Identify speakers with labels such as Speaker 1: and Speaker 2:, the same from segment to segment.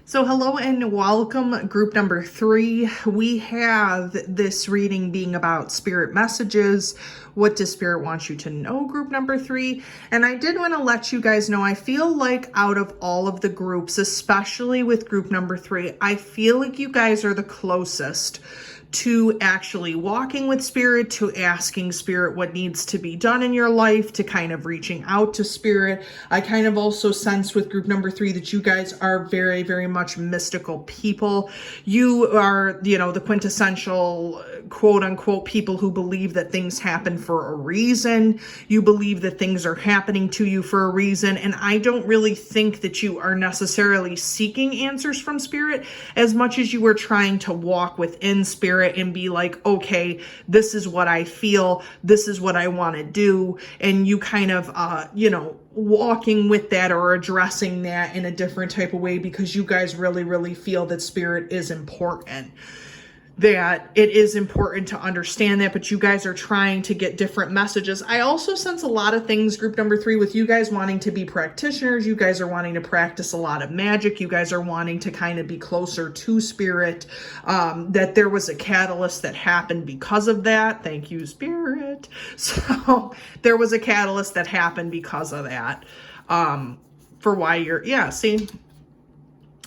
Speaker 1: So hello and welcome, group number 3. We have this reading being about spirit messages. What does spirit want you to know, group number 3? And I did want to let you guys know, I feel like out of all of the groups, especially with group number 3, I feel like you guys are the closest to actually walking with spirit, to asking spirit what needs to be done in your life, to kind of reaching out to spirit. I kind of also sense with group number 3 that you guys are very, very much mystical people. You are, the quintessential quote unquote people who believe that things happen for a reason. You believe that things are happening to you for a reason. And I don't really think that you are necessarily seeking answers from spirit as much as you are trying to walk within spirit and be like, okay, this is what I feel, this is what I want to do, and you kind of walking with that or addressing that in a different type of way because you guys really, really feel that spirit is important. That it is important to understand that, but you guys are trying to get different messages. I also sense a lot of things, group number 3, with you guys wanting to be practitioners. You guys are wanting to practice a lot of magic. You guys are wanting to kind of be closer to spirit. That there was a catalyst that happened because of that. Thank you, spirit. So there was a catalyst that happened because of that. For why see,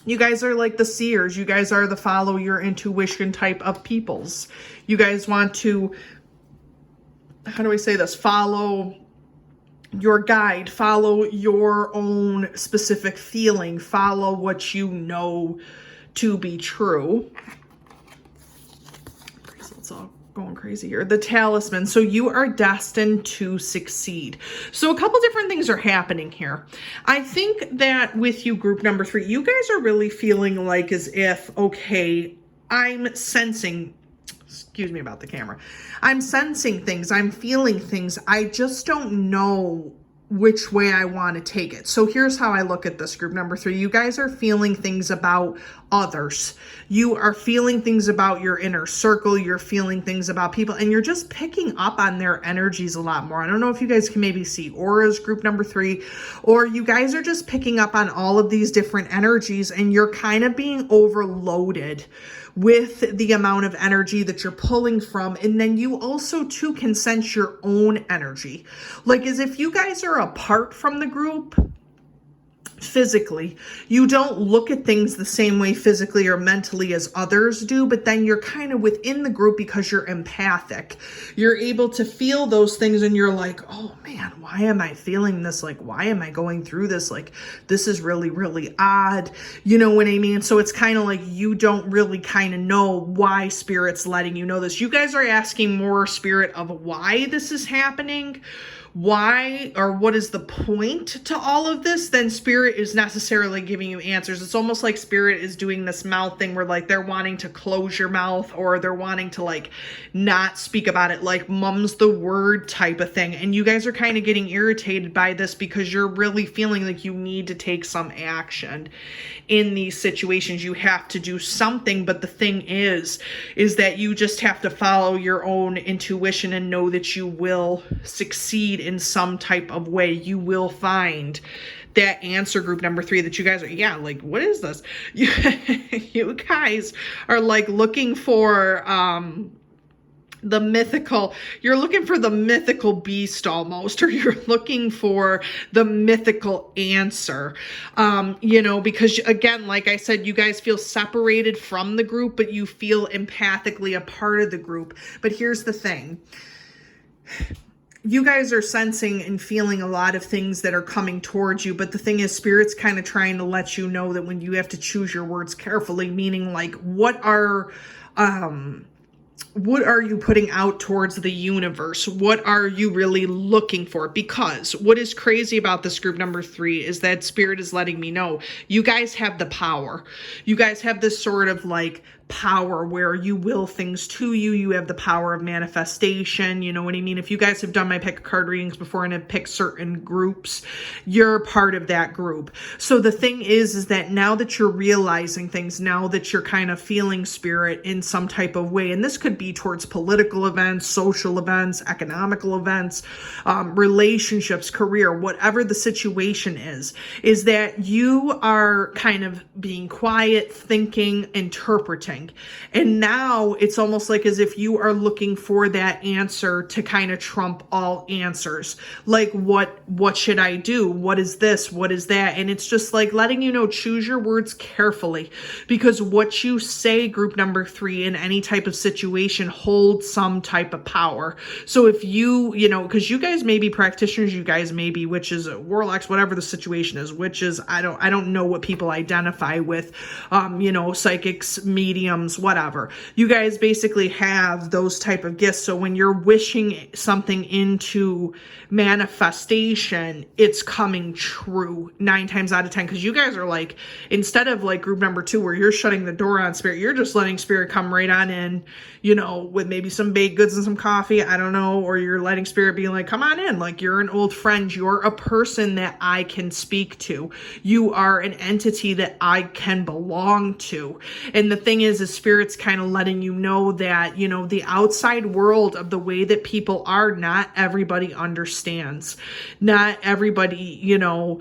Speaker 1: you guys are like the seers. You guys are the follow your intuition type of peoples. You guys want to, how do I say this? Follow your guide, follow your own specific feeling, follow what you know to be true. It's all going crazy here. The talisman. So you are destined to succeed. So a couple different things are happening here. I think that with you, group number 3, you guys are really feeling like as if, okay, I'm sensing, excuse me about the camera. I'm sensing things. I'm feeling things. I just don't know which way I want to take it. So here's how I look at this, group number 3. You guys are feeling things about others. You are feeling things about your inner circle. You're feeling things about people, and you're just picking up on their energies a lot more. I don't know if you guys can maybe see auras, group number 3, or you guys are just picking up on all of these different energies, and you're kind of being overloaded with the amount of energy that you're pulling from. And then you also too can sense your own energy. Like as if you guys are apart from the group physically, you don't look at things the same way physically or mentally as others do, but then you're kind of within the group because you're empathic. You're able to feel those things and you're like, oh man, why am I feeling this? Like, why am I going through this? Like, this is really, really odd. You know what I mean? So it's kind of like you don't really kind of know why spirit's letting you know this. You guys are asking more spirit of why this is happening, why or what is the point to all of this, then spirit is necessarily giving you answers. It's almost like spirit is doing this mouth thing where like they're wanting to close your mouth or they're wanting to like not speak about it, like mum's the word type of thing. And you guys are kind of getting irritated by this because you're really feeling like you need to take some action in these situations. You have to do something, but the thing is that you just have to follow your own intuition and know that you will succeed in some type of way. You will find that answer, group number 3, that you guys are, like, what is this? You guys are like looking for, you're looking for the mythical beast almost, or you're looking for the mythical answer, because again, like I said, you guys feel separated from the group, but you feel empathically a part of the group. But here's the thing. You guys are sensing and feeling a lot of things that are coming towards you. But the thing is, spirit's kind of trying to let you know that when you have to choose your words carefully, meaning like, what are you putting out towards the universe? What are you really looking for? Because what is crazy about this, group number 3, is that spirit is letting me know you guys have the power. You guys have this sort of like power where you will things to you. You have the power of manifestation. You know what I mean? If you guys have done my pick card readings before and have picked certain groups, you're part of that group. So the thing is that now that you're realizing things, now that you're kind of feeling spirit in some type of way, and this could could be towards political events, social events, economical events, relationships, career, whatever the situation is that you are kind of being quiet, thinking, interpreting. And now it's almost like as if you are looking for that answer to kind of trump all answers. Like, what should I do? What is this? What is that? And it's just like letting you know, choose your words carefully, because what you say, group number 3, in any type of situation holds some type of power. So if you because you guys may be practitioners, you guys may be witches, warlocks, whatever the situation is, witches, I don't know what people identify with, psychics, mediums, whatever. You guys basically have those type of gifts. So when you're wishing something into manifestation, it's coming true 9 times out of 10, because you guys are like, instead of like group number 2 where you're shutting the door on spirit, you're just letting spirit come right on in, with maybe some baked goods and some coffee, I don't know, or you're letting spirit be like, come on in, like you're an old friend, you're a person that I can speak to, you are an entity that I can belong to. And the thing is spirit's kind of letting you know that, the outside world of the way that people are, not everybody understands. Not everybody, how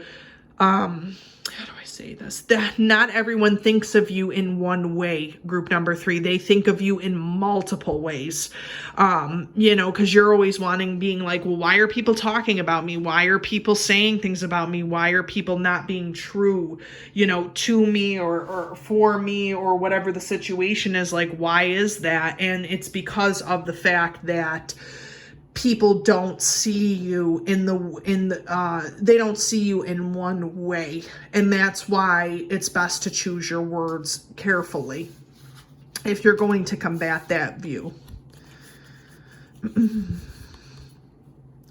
Speaker 1: do I say this? That not everyone thinks of you in one way, group number 3. They think of you in multiple ways. Because you're always being like, well, why are people talking about me? Why are people saying things about me? Why are people not being true, to me or for me, or whatever the situation is? Like, why is that? And it's because of the fact that people don't see you they don't see you in one way. And that's why it's best to choose your words carefully if you're going to combat that view.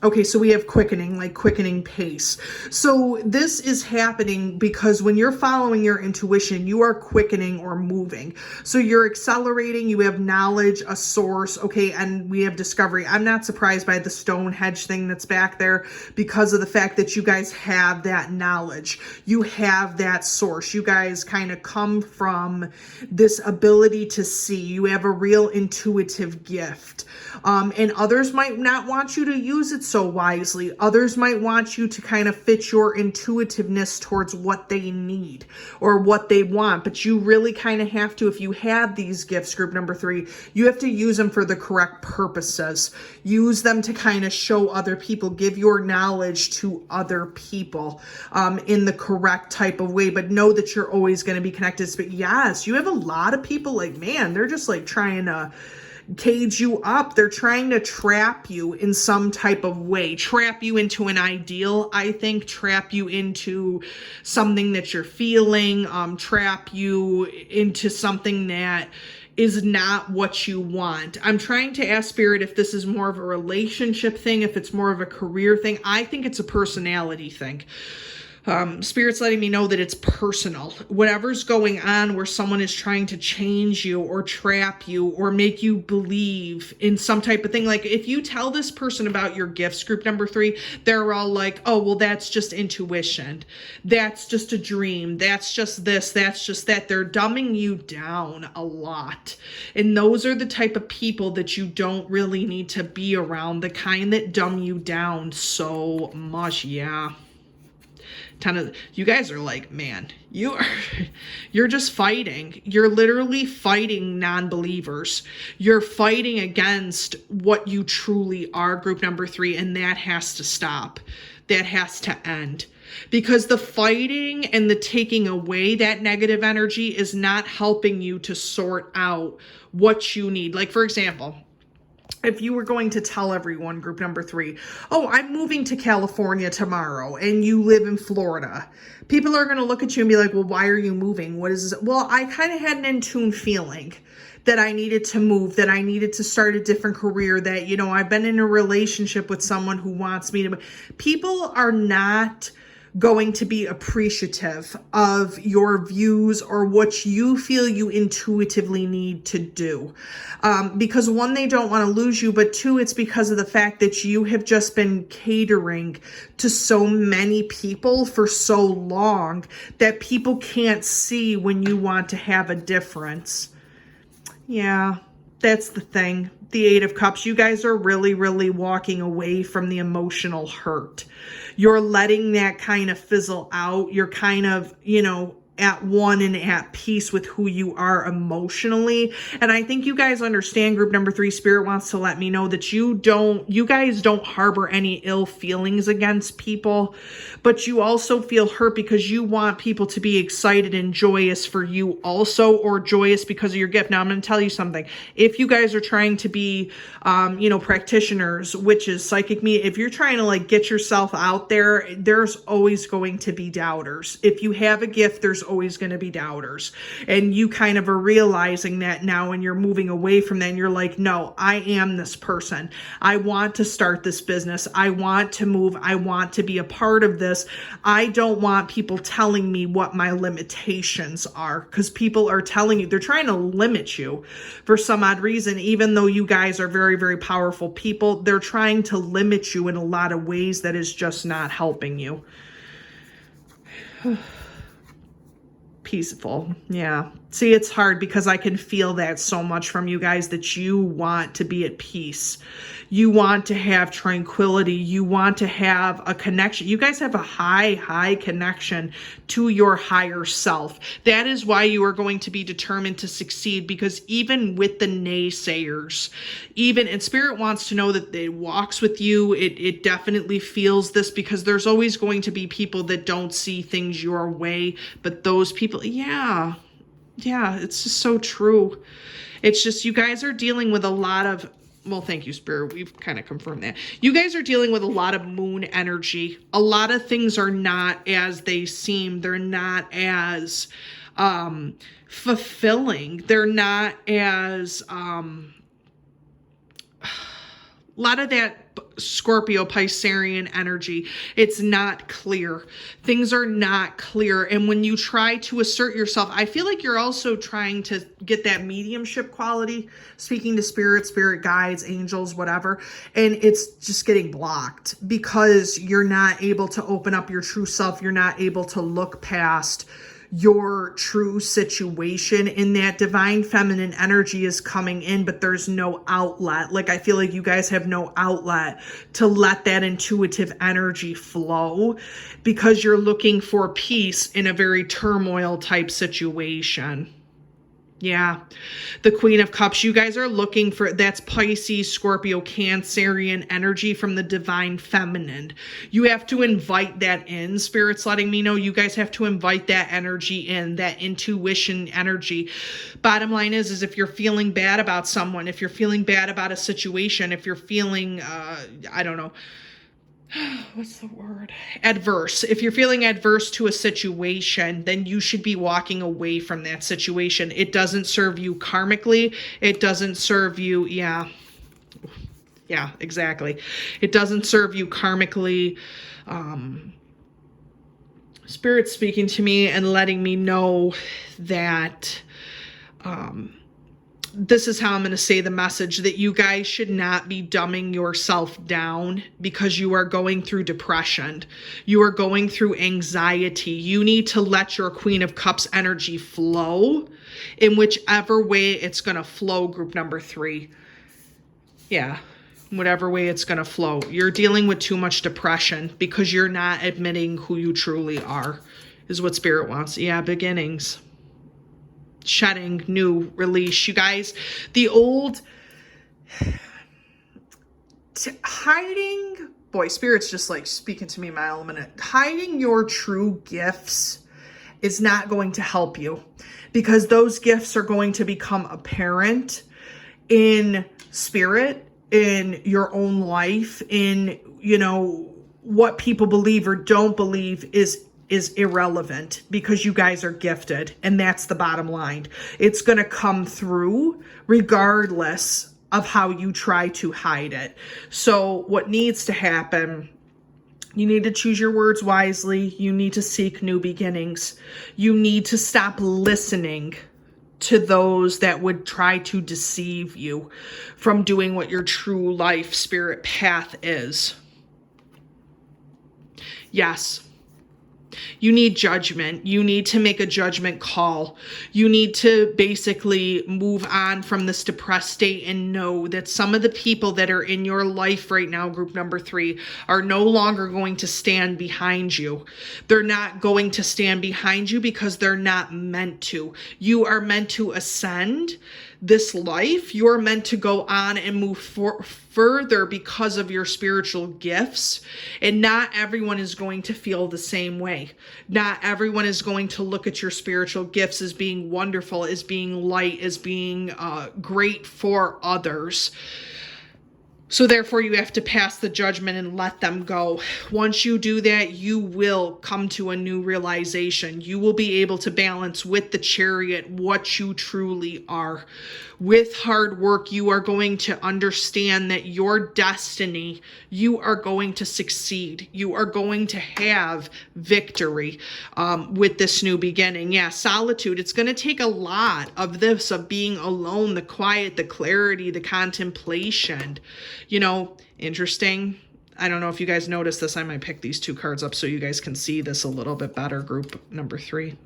Speaker 1: Okay, so we have quickening pace. So this is happening because when you're following your intuition, you are quickening or moving. So you're accelerating, you have knowledge, a source, okay, and we have discovery. I'm not surprised by the Stonehenge thing that's back there, because of the fact that you guys have that knowledge. You have that source. You guys kind of come from this ability to see. You have a real intuitive gift. And others might not want you to use it so wisely. Others might want you to kind of fit your intuitiveness towards what they need or what they want. But you really kind of have to, if you have these gifts, group number 3, you have to use them for the correct purposes. Use them to kind of show other people, give your knowledge to other people in the correct type of way. But know that you're always going to be connected. But yes, you have a lot of people like, man, they're just like trying to cage you up. They're trying to trap you in some type of way, trap you into an ideal, I think, trap you into something that you're feeling, trap you into something that is not what you want. I'm trying to ask spirit if this is more of a relationship thing, if it's more of a career thing. I think it's a personality thing. Spirit's letting me know that it's personal. Whatever's going on where someone is trying to change you or trap you or make you believe in some type of thing. Like if you tell this person about your gifts, group number 3, they're all like, oh, well, that's just intuition. That's just a dream. That's just this. That's just that. They're dumbing you down a lot. And those are the type of people that you don't really need to be around. The kind that dumb you down so much. Yeah. You guys are like, man, you're just fighting. You're literally fighting non-believers. You're fighting against what you truly are, group number 3, and that has to stop. That has to end. Because the fighting and the taking away that negative energy is not helping you to sort out what you need. Like, for example, if you were going to tell everyone, group number 3, oh, I'm moving to California tomorrow, and you live in Florida, people are going to look at you and be like, well, why are you moving? What is this? Well, I kind of had an in-tune feeling that I needed to move, that I needed to start a different career, that, I've been in a relationship with someone who wants me to. People are not going to be appreciative of your views or what you feel you intuitively need to do. Because 1, they don't want to lose you, but 2, it's because of the fact that you have just been catering to so many people for so long that people can't see when you want to have a difference. Yeah. That's the thing. The Eight of Cups, you guys are really, really walking away from the emotional hurt. You're letting that kind of fizzle out. You're kind of, at one and at peace with who you are emotionally. And I think you guys understand, group number 3, Spirit wants to let me know that you guys don't harbor any ill feelings against people, but you also feel hurt because you want people to be excited and joyous for you also, or joyous because of your gift. Now I'm going to tell you something. If you guys are trying to be, practitioners, witches, psychic medium, if you're trying to like get yourself out there, there's always going to be doubters. If you have a gift, there's always going to be doubters. And you kind of are realizing that now, and you're moving away from that, and you're like, no, I am this person. I want to start this business. I want to move. I want to be a part of this. I don't want people telling me what my limitations are, because people are telling you, they're trying to limit you for some odd reason. Even though you guys are very, very powerful people, they're trying to limit you in a lot of ways that is just not helping you. Peaceful. Yeah. See, it's hard because I can feel that so much from you guys, that you want to be at peace. You want to have tranquility. You want to have a connection. You guys have a high connection to your higher self. That is why you are going to be determined to succeed, because even with the naysayers, and Spirit wants to know that it walks with you. It definitely feels this, because there's always going to be people that don't see things your way, but those people, yeah, it's just so true. It's just, you guys are dealing with a lot of, well, thank you, Spirit. We've kind of confirmed that. You guys are dealing with a lot of moon energy. A lot of things are not as they seem. They're not as fulfilling. They're not as, a lot of that Scorpio Piscean energy, it's not clear. Things are not clear. And when you try to assert yourself, I feel like you're also trying to get that mediumship quality, speaking to spirit guides, angels, whatever. And it's just getting blocked because you're not able to open up your true self. You're not able to look past your true situation, and that divine feminine energy is coming in, but there's no outlet. Like, I feel like you guys have no outlet to let that intuitive energy flow, because you're looking for peace in a very turmoil type situation. Yeah. The Queen of Cups, you guys are looking for, that's Pisces, Scorpio, Cancerian energy from the divine feminine. You have to invite that in. Spirit's letting me know you guys have to invite that energy in, that intuition energy. Bottom line is if you're feeling bad about someone, if you're feeling bad about a situation, if you're feeling, I don't know, what's the word? Adverse. If you're feeling adverse to a situation, then you should be walking away from that situation. It doesn't serve you karmically. It doesn't serve you. Yeah, exactly. It doesn't serve you karmically. Spirit's speaking to me and letting me know that, this is how I'm going to say the message, that you guys should not be dumbing yourself down because you are going through depression. You are going through anxiety. You need to let your Queen of Cups energy flow in whichever way it's going to flow, group number 3. Yeah, whatever way it's going to flow. You're dealing with too much depression because you're not admitting who you truly are, is what Spirit wants. Yeah, beginnings. Shedding, new, release. You guys, the old hiding, boy, Spirit's just like speaking to me in my element. Hiding your true gifts is not going to help you, because those gifts are going to become apparent in spirit, in your own life, in, what people believe or don't believe is irrelevant, because you guys are gifted, and that's the bottom line. It's going to come through regardless of how you try to hide it. So what needs to happen, you need to choose your words wisely. You need to seek new beginnings. You need to stop listening to those that would try to deceive you from doing what your true life spirit path is. Yes. You need judgment. You need to make a judgment call. You need to basically move on from this depressed state and know that some of the people that are in your life right now, group number 3, are no longer going to stand behind you. They're not going to stand behind you because they're not meant to. You are meant to ascend this life. You're meant to go on and move further because of your spiritual gifts. And not everyone is going to feel the same way. Not everyone is going to look at your spiritual gifts as being wonderful, as being light, as being great for others. So therefore, you have to pass the judgment and let them go. Once you do that, you will come to a new realization. You will be able to balance with the Chariot what you truly are. With hard work, you are going to understand that your destiny, you are going to succeed. You are going to have victory with this new beginning. Yeah, solitude. It's going to take a lot of this, of being alone, the quiet, the clarity, the contemplation. You know, interesting. I don't know if you guys noticed this. I might pick these 2 cards up so you guys can see this a little bit better, group number 3.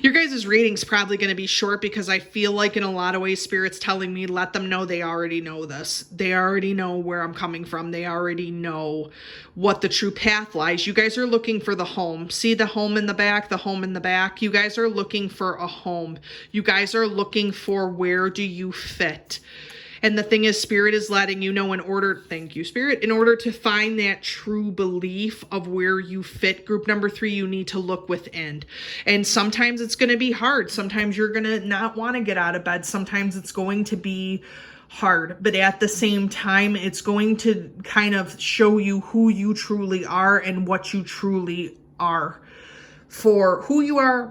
Speaker 1: Your guys' reading's probably going to be short because I feel like in a lot of ways Spirit's telling me let them know they already know this. They already know where I'm coming from. They already know what the true path lies. You guys are looking for the home. See the home in the back, the home in the back? You guys are looking for a home. You guys are looking for where do you fit? And the thing is, Spirit is letting you know thank you, Spirit, in order to find that true belief of where you fit, group number 3, you need to look within. And sometimes it's going to be hard. Sometimes you're going to not want to get out of bed. Sometimes it's going to be hard, but at the same time, it's going to kind of show you who you truly are and what you truly are. For who you are,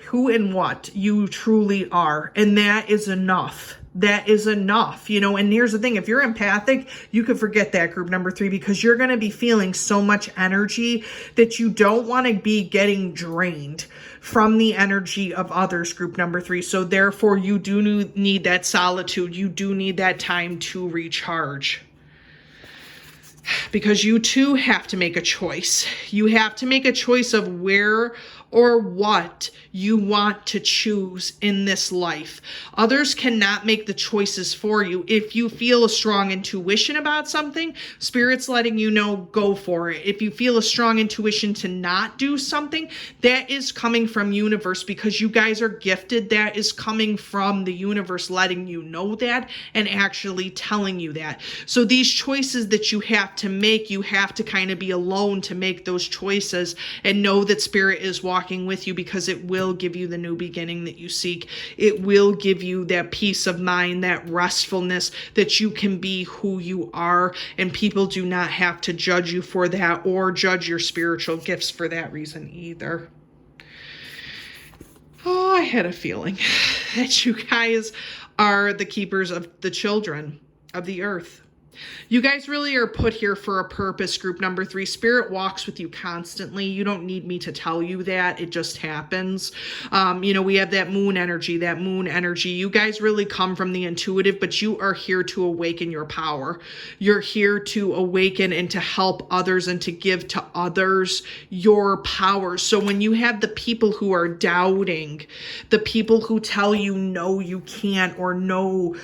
Speaker 1: who and what you truly are. And that is enough. That is enough, you know. And here's the thing, if you're empathic, you can forget that, group number 3, because you're going to be feeling so much energy that you don't want to be getting drained from the energy of others, group number 3. So therefore, you do need that solitude. You do need that time to recharge. Because you too have to make a choice. You have to make a choice of where or what you want to choose in this life. Others cannot make the choices for you. If you feel a strong intuition about something, Spirit's letting you know, go for it. If you feel a strong intuition to not do something, that is coming from universe, because you guys are gifted. That is coming from the universe letting you know that and actually telling you that. So these choices that you have to make, you have to kind of be alone to make those choices and know that Spirit is walking with you, because it will give you the new beginning that you seek. It will give you that peace of mind, that restfulness, that you can be who you are, and people do not have to judge you for that or judge your spiritual gifts for that reason either. Oh, I had a feeling that you guys are the keepers of the children of the earth. You guys really are put here for a purpose, group number 3. Spirit walks with you constantly. You don't need me to tell you that. It just happens. You know, we have that moon energy, You guys really come from the intuitive, but you are here to awaken your power. You're here to awaken and to help others and to give to others your power. So when you have the people who are doubting, the people who tell you, no, you can't, or no,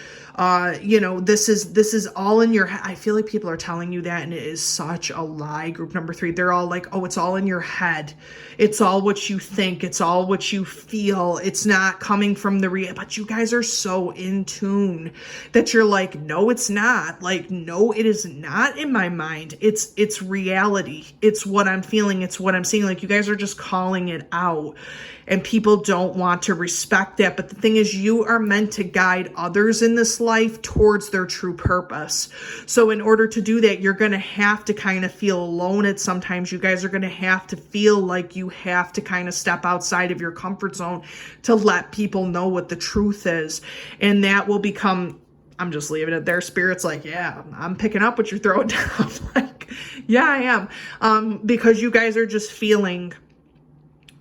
Speaker 1: you know, this is all in your head. I feel like people are telling you that, and it is such a lie, group number 3. They're all like, oh, it's all in your head. It's all what you think. It's all what you feel. It's not coming from the but you guys are so in tune that you're like, no, it's not. Like, no, it is not in my mind. It's reality. It's what I'm feeling. It's what I'm seeing. Like, you guys are just calling it out. And people don't want to respect that. But the thing is, you are meant to guide others in this life towards their true purpose. So in order to do that, you're going to have to kind of feel alone at sometimes. You guys are going to have to feel like you have to kind of step outside of your comfort zone to let people know what the truth is. And that will become, I'm just leaving it there. Spirit's like, yeah, I'm picking up what you're throwing down. Like, yeah, I am. Because you guys are just feeling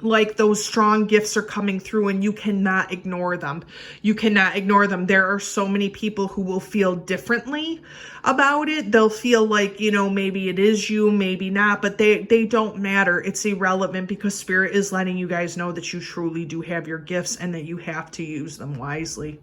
Speaker 1: like those strong gifts are coming through and you cannot ignore them. You cannot ignore them. There are so many people who will feel differently about it. They'll feel like, you know, maybe it is you, maybe not, but they don't matter. It's irrelevant because Spirit is letting you guys know that you truly do have your gifts and that you have to use them wisely.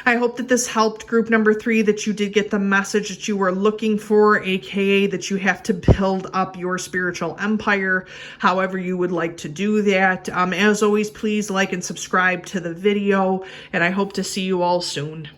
Speaker 1: I hope that this helped group number 3, that you did get the message that you were looking for, aka that you have to build up your spiritual empire, however you would like to do that. As always, please like and subscribe to the video, and I hope to see you all soon.